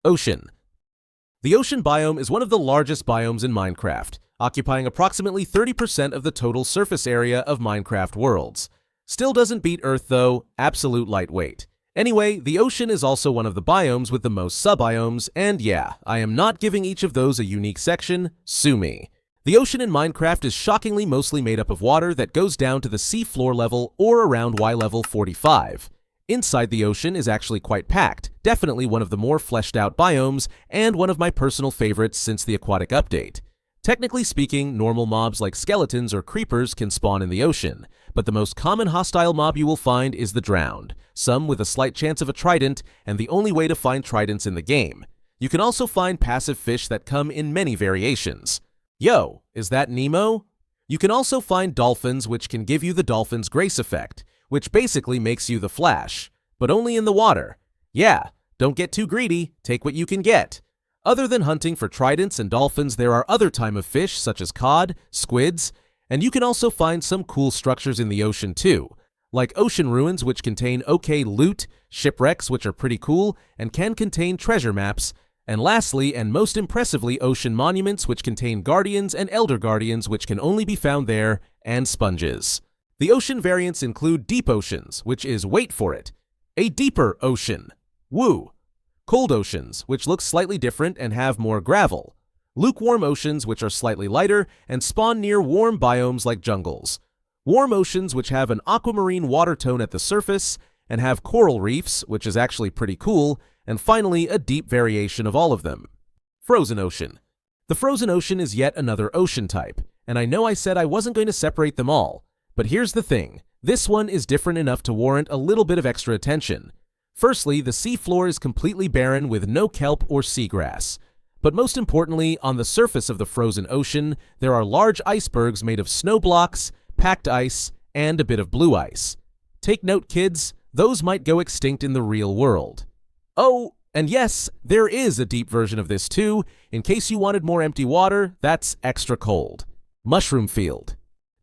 Ocean. The ocean biome is one of the largest biomes in Minecraft, occupying approximately 30% of the total surface area of Minecraft worlds. Still doesn't beat Earth though, absolute lightweight. Anyway, the ocean is also one of the biomes with the most subbiomes, and yeah, I am not giving each of those a unique section, sue me. The ocean in Minecraft is shockingly mostly made up of water that goes down to the sea floor level or around Y level 45. Inside the ocean is actually quite packed, definitely one of the more fleshed out biomes, and one of my personal favorites since the aquatic update. Technically speaking, normal mobs like skeletons or creepers can spawn in the ocean, but the most common hostile mob you will find is the drowned, some with a slight chance of a trident, and the only way to find tridents in the game. You can also find passive fish that come in many variations. Yo, is that Nemo? You can also find dolphins, which can give you the dolphin's grace effect, which basically makes you the Flash, but only in the water. Yeah, don't get too greedy, take what you can get. Other than hunting for tridents and dolphins, there are other types of fish such as cod, squids, and you can also find some cool structures in the ocean too, like ocean ruins which contain okay loot, shipwrecks which are pretty cool and can contain treasure maps, and lastly and most impressively ocean monuments which contain guardians and elder guardians which can only be found there, and sponges. The ocean variants include deep oceans, which is, wait for it, a deeper ocean. Woo! Cold oceans, which look slightly different and have more gravel. Lukewarm oceans, which are slightly lighter and spawn near warm biomes like jungles. Warm oceans, which have an aquamarine water tone at the surface and have coral reefs, which is actually pretty cool, and finally a deep variation of all of them. Frozen ocean. The frozen ocean is yet another ocean type, and I know I said I wasn't going to separate them all. But here's the thing, this one is different enough to warrant a little bit of extra attention. Firstly, the seafloor is completely barren with no kelp or seagrass. But most importantly, on the surface of the frozen ocean, there are large icebergs made of snow blocks, packed ice, and a bit of blue ice. Take note, kids, those might go extinct in the real world. Oh, and yes, there is a deep version of this too. In case you wanted more empty water, that's extra cold. Mushroom field.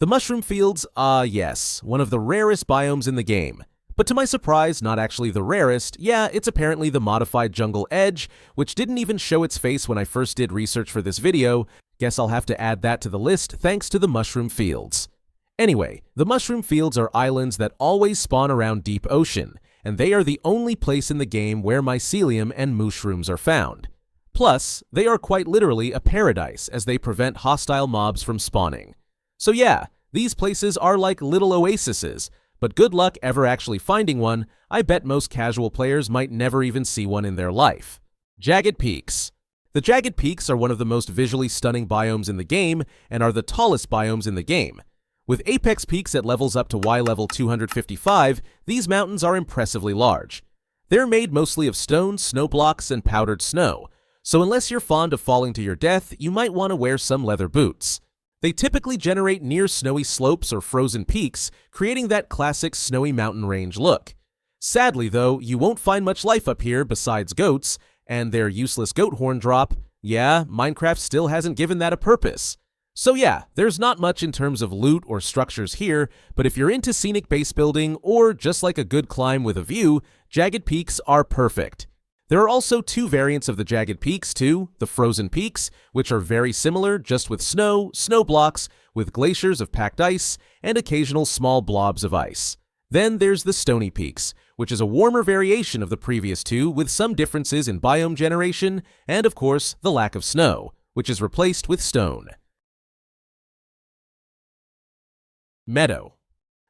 The mushroom fields, yes, one of the rarest biomes in the game. But to my surprise, not actually the rarest. Yeah, it's apparently the modified jungle edge, which didn't even show its face when I first did research for this video. Guess I'll have to add that to the list thanks to the mushroom fields. Anyway, the mushroom fields are islands that always spawn around deep ocean, and they are the only place in the game where mycelium and mushrooms are found. Plus, they are quite literally a paradise as they prevent hostile mobs from spawning. So yeah, these places are like little oases, but good luck ever actually finding one. I bet most casual players might never even see one in their life. Jagged Peaks. The Jagged Peaks are one of the most visually stunning biomes in the game and are the tallest biomes in the game. With apex peaks at levels up to Y level 255, these mountains are impressively large. They're made mostly of stone, snow blocks, and powdered snow, so unless you're fond of falling to your death, you might want to wear some leather boots. They typically generate near snowy slopes or frozen peaks, creating that classic snowy mountain range look. Sadly though, you won't find much life up here besides goats, and their useless goat horn drop. Yeah, Minecraft still hasn't given that a purpose. So yeah, there's not much in terms of loot or structures here, but if you're into scenic base building or just like a good climb with a view, Jagged Peaks are perfect. There are also two variants of the Jagged Peaks too, the Frozen Peaks, which are very similar just with snow, snow blocks, with glaciers of packed ice, and occasional small blobs of ice. Then there's the Stony Peaks, which is a warmer variation of the previous two with some differences in biome generation, and of course the lack of snow, which is replaced with stone. Meadow.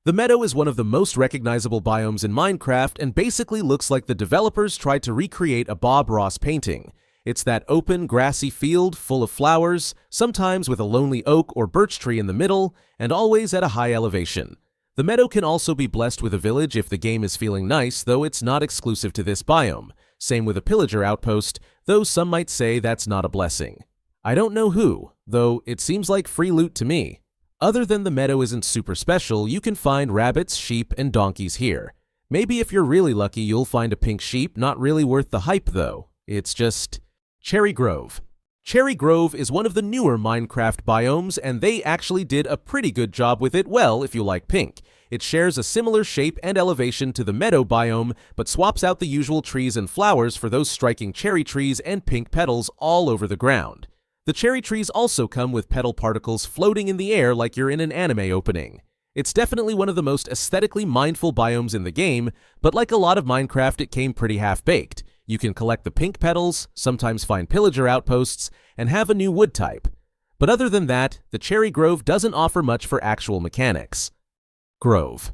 The Meadow is one of the most recognizable biomes in Minecraft and basically looks like the developers tried to recreate a Bob Ross painting. It's that open, grassy field full of flowers, sometimes with a lonely oak or birch tree in the middle, and always at a high elevation. The Meadow can also be blessed with a village if the game is feeling nice, though it's not exclusive to this biome. Same with a pillager outpost, though some might say that's not a blessing. I don't know who, though it seems like free loot to me. Other than the Meadow isn't super special, you can find rabbits, sheep, and donkeys here. Maybe if you're really lucky you'll find a pink sheep, not really worth the hype though. It's just Cherry Grove. Cherry Grove is one of the newer Minecraft biomes, and they actually did a pretty good job with it, well, if you like pink. It shares a similar shape and elevation to the Meadow biome, but swaps out the usual trees and flowers for those striking cherry trees and pink petals all over the ground. The cherry trees also come with petal particles floating in the air like you're in an anime opening. It's definitely one of the most aesthetically mindful biomes in the game, but like a lot of Minecraft, it came pretty half-baked. You can collect the pink petals, sometimes find pillager outposts, and have a new wood type. But other than that, the Cherry Grove doesn't offer much for actual mechanics. Grove.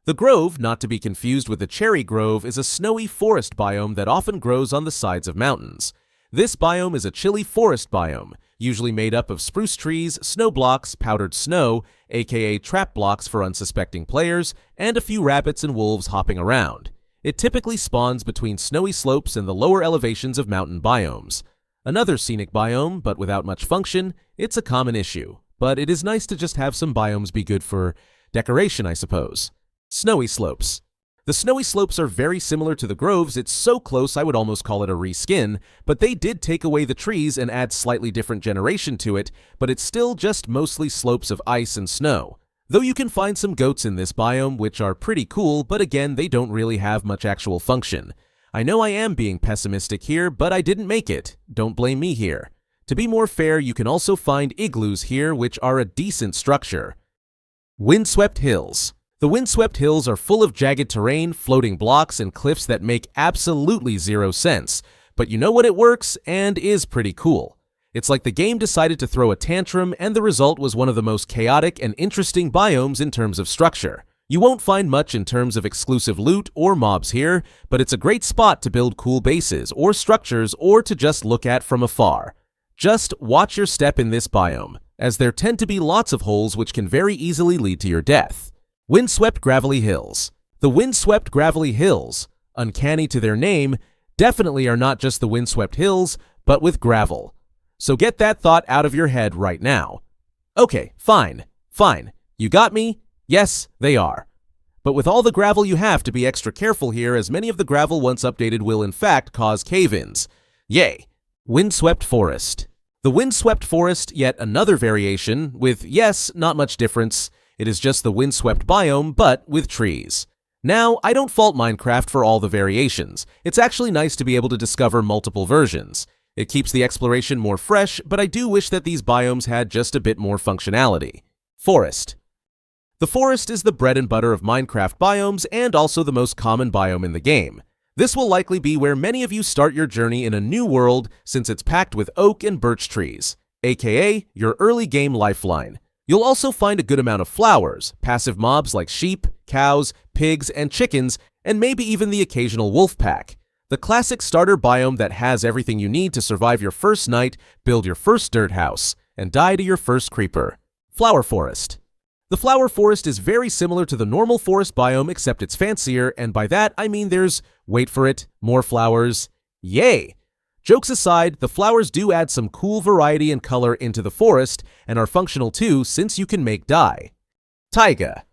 The Grove, not to be confused with the Cherry Grove, is a snowy forest biome that often grows on the sides of mountains. This biome is a chilly forest biome, usually made up of spruce trees, snow blocks, powdered snow, aka trap blocks for unsuspecting players, and a few rabbits and wolves hopping around. It typically spawns between snowy slopes and the lower elevations of mountain biomes. Another scenic biome, but without much function, it's a common issue. But it is nice to just have some biomes be good for decoration, I suppose. Snowy slopes. The snowy slopes are very similar to the groves. It's so close I would almost call it a reskin, but they did take away the trees and add slightly different generation to it, but it's still just mostly slopes of ice and snow. Though you can find some goats in this biome, which are pretty cool, but again, they don't really have much actual function. I know I am being pessimistic here, but I didn't make it. Don't blame me here. To be more fair, you can also find igloos here, which are a decent structure. Windswept Hills. The Windswept Hills are full of jagged terrain, floating blocks, and cliffs that make absolutely zero sense. But you know what, it works, and is pretty cool. It's like the game decided to throw a tantrum, and the result was one of the most chaotic and interesting biomes in terms of structure. You won't find much in terms of exclusive loot or mobs here, but it's a great spot to build cool bases or structures or to just look at from afar. Just watch your step in this biome, as there tend to be lots of holes which can very easily lead to your death. Windswept Gravelly Hills. The Windswept Gravelly Hills, uncanny to their name, definitely are not just the Windswept Hills, but with gravel. So get that thought out of your head right now. Okay, fine. You got me? Yes, they are. But with all the gravel, you have to be extra careful here, as many of the gravel once updated will in fact cause cave-ins. Yay! Windswept Forest. The Windswept Forest, yet another variation, with, yes, not much difference. It is just the windswept biome, but with trees. Now, I don't fault Minecraft for all the variations. It's actually nice to be able to discover multiple versions. It keeps the exploration more fresh, but I do wish that these biomes had just a bit more functionality. Forest. The forest is the bread and butter of Minecraft biomes and also the most common biome in the game. This will likely be where many of you start your journey in a new world, since it's packed with oak and birch trees, aka your early game lifeline. You'll also find a good amount of flowers, passive mobs like sheep, cows, pigs, and chickens, and maybe even the occasional wolf pack. The classic starter biome that has everything you need to survive your first night, build your first dirt house, and die to your first creeper. Flower Forest. The Flower Forest is very similar to the normal forest biome, except it's fancier, and by that I mean there's, wait for it, more flowers. Yay! Jokes aside, the flowers do add some cool variety and color into the forest, and are functional too since you can make dye. Taiga.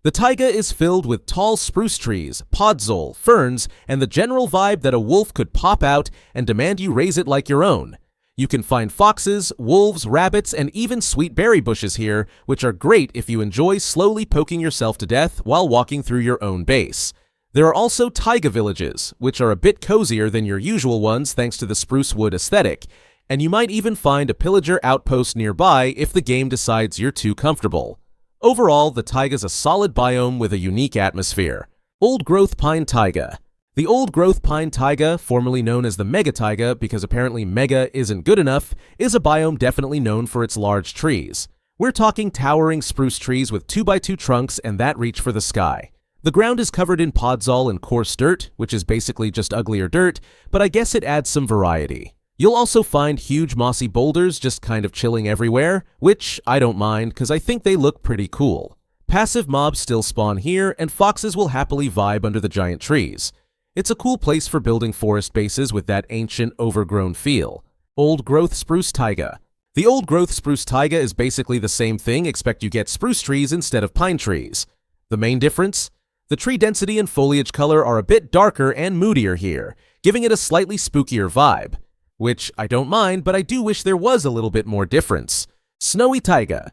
The taiga is filled with tall spruce trees, podzol, ferns, and the general vibe that a wolf could pop out and demand you raise it like your own. You can find foxes, wolves, rabbits, and even sweet berry bushes here, which are great if you enjoy slowly poking yourself to death while walking through your own base. There are also taiga villages, which are a bit cozier than your usual ones thanks to the spruce wood aesthetic, and you might even find a pillager outpost nearby if the game decides you're too comfortable. Overall, the taiga's a solid biome with a unique atmosphere. Old Growth Pine Taiga. The Old Growth Pine Taiga, formerly known as the Mega Taiga because apparently Mega isn't good enough, is a biome definitely known for its large trees. We're talking towering spruce trees with 2x2 trunks and that reach for the sky. The ground is covered in podzol and coarse dirt, which is basically just uglier dirt, but I guess it adds some variety. You'll also find huge mossy boulders just kind of chilling everywhere, which I don't mind because I think they look pretty cool. Passive mobs still spawn here, and foxes will happily vibe under the giant trees. It's a cool place for building forest bases with that ancient, overgrown feel. Old Growth Spruce Taiga. The Old Growth Spruce Taiga is basically the same thing, except you get spruce trees instead of pine trees. The main difference? The tree density and foliage color are a bit darker and moodier here, giving it a slightly spookier vibe. which I don't mind, but I do wish there was a little bit more difference. Snowy taiga.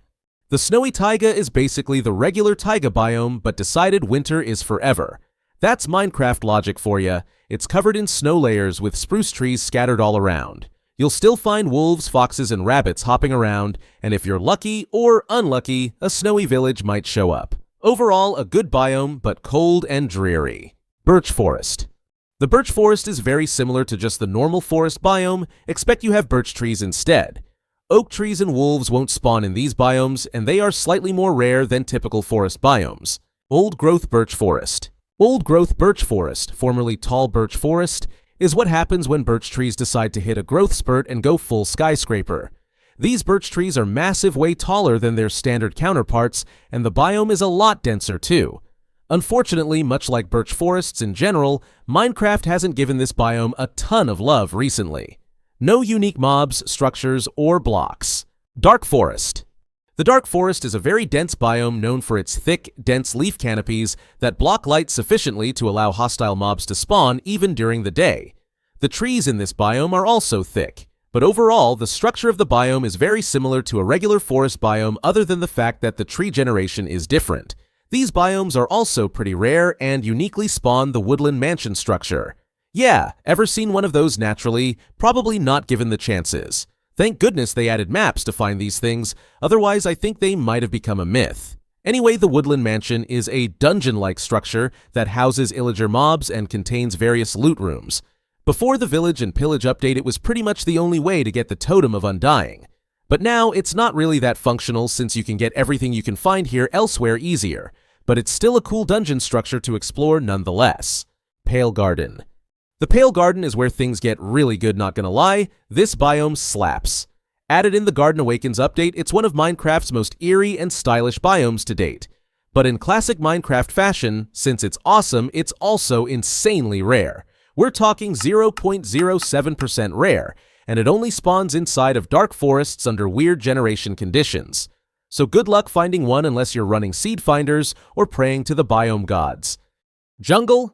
The snowy taiga is basically the regular taiga biome, but decided winter is forever. That's Minecraft logic for ya. It's covered in snow layers with spruce trees scattered all around. You'll still find wolves, foxes, and rabbits hopping around, and if you're lucky or unlucky, a snowy village might show up. Overall, a good biome, but cold and dreary. Birch Forest. The Birch Forest is very similar to just the normal forest biome, except you have birch trees instead. Oak trees and wolves won't spawn in these biomes, and they are slightly more rare than typical forest biomes. Old-growth birch forest. Old-growth birch forest, formerly tall birch forest, is what happens when birch trees decide to hit a growth spurt and go full skyscraper. These birch trees are massive, way taller than their standard counterparts, and the biome is a lot denser too. Unfortunately, much like birch forests in general, Minecraft hasn't given this biome a ton of love recently. No unique mobs, structures, or blocks. Dark Forest. The Dark Forest is a very dense biome known for its thick, dense leaf canopies that block light sufficiently to allow hostile mobs to spawn even during the day. The trees in this biome are also thick, but overall, the structure of the biome is very similar to a regular forest biome other than the fact that the tree generation is different. These biomes are also pretty rare and uniquely spawn the Woodland Mansion structure. Yeah, ever seen one of those naturally? Probably not given the chances. Thank goodness they added maps to find these things, otherwise I think they might have become a myth. Anyway, the Woodland Mansion is a dungeon-like structure that houses illager mobs and contains various loot rooms. Before the Village and Pillage update, it was pretty much the only way to get the Totem of Undying. But now, it's not really that functional since you can get everything you can find here elsewhere easier, but it's still a cool dungeon structure to explore nonetheless. Pale Garden. The Pale Garden is where things get really good, not gonna lie. This biome slaps. Added in the Garden Awakens update, it's one of Minecraft's most eerie and stylish biomes to date. But in classic Minecraft fashion, since it's awesome, it's also insanely rare. We're talking 0.07% rare, and it only spawns inside of dark forests under weird generation conditions. So good luck finding one unless you're running seed finders or praying to the biome gods. Jungle.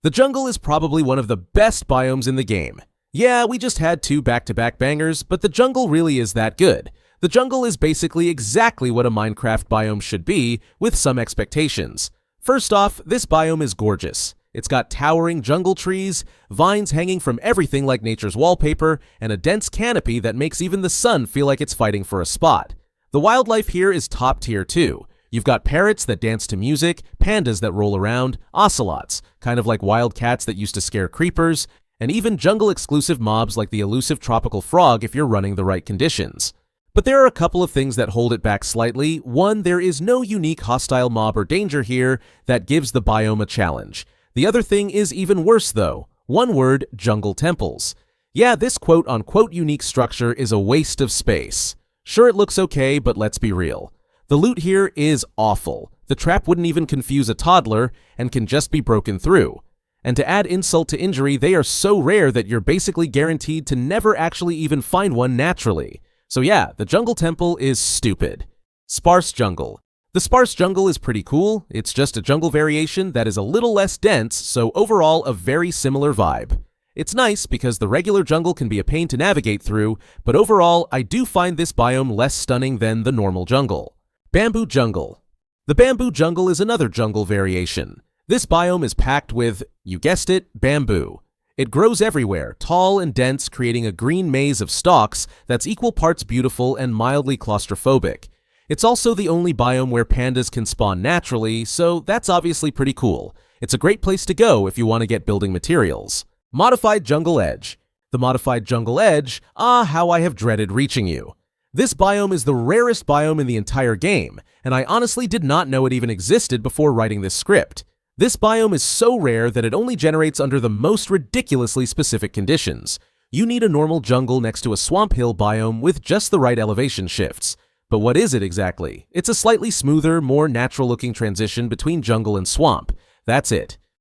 The jungle is probably one of the best biomes in the game. Yeah, we just had 2 back-to-back bangers, but the jungle really is that good. The jungle is basically exactly what a Minecraft biome should be, with some expectations. First off, this biome is gorgeous. It's got towering jungle trees, vines hanging from everything like nature's wallpaper, and a dense canopy that makes even the sun feel like it's fighting for a spot. The wildlife here is top tier too. You've got parrots that dance to music, pandas that roll around, ocelots, kind of like wild cats that used to scare creepers, and even jungle-exclusive mobs like the elusive tropical frog if you're running the right conditions. But there are a couple of things that hold it back slightly. One, there is no unique hostile mob or danger here that gives the biome a challenge. The other thing is even worse though. One word, jungle temples. Yeah, this quote-unquote unique structure is a waste of space. Sure, it looks okay, but let's be real. The loot here is awful. The trap wouldn't even confuse a toddler and can just be broken through. And to add insult to injury, they are so rare that you're basically guaranteed to never actually even find one naturally. So yeah, the jungle temple is stupid. Sparse jungle. The sparse jungle is pretty cool. It's just a jungle variation that is a little less dense, so overall a very similar vibe. It's nice because the regular jungle can be a pain to navigate through, but overall I do find this biome less stunning than the normal jungle. Bamboo jungle. The bamboo jungle is another jungle variation. This biome is packed with, you guessed it, bamboo. It grows everywhere, tall and dense, creating a green maze of stalks that's equal parts beautiful and mildly claustrophobic. It's also the only biome where pandas can spawn naturally, so that's obviously pretty cool. It's a great place to go if you want to get building materials. Modified jungle edge. The modified jungle edge, how I have dreaded reaching you. This biome is the rarest biome in the entire game, and I honestly did not know it even existed before writing this script. This biome is so rare that it only generates under the most ridiculously specific conditions. You need a normal jungle next to a swamp hill biome with just the right elevation shifts. But what is it exactly? It's a slightly smoother, more natural-looking transition between jungle and swamp. That's it.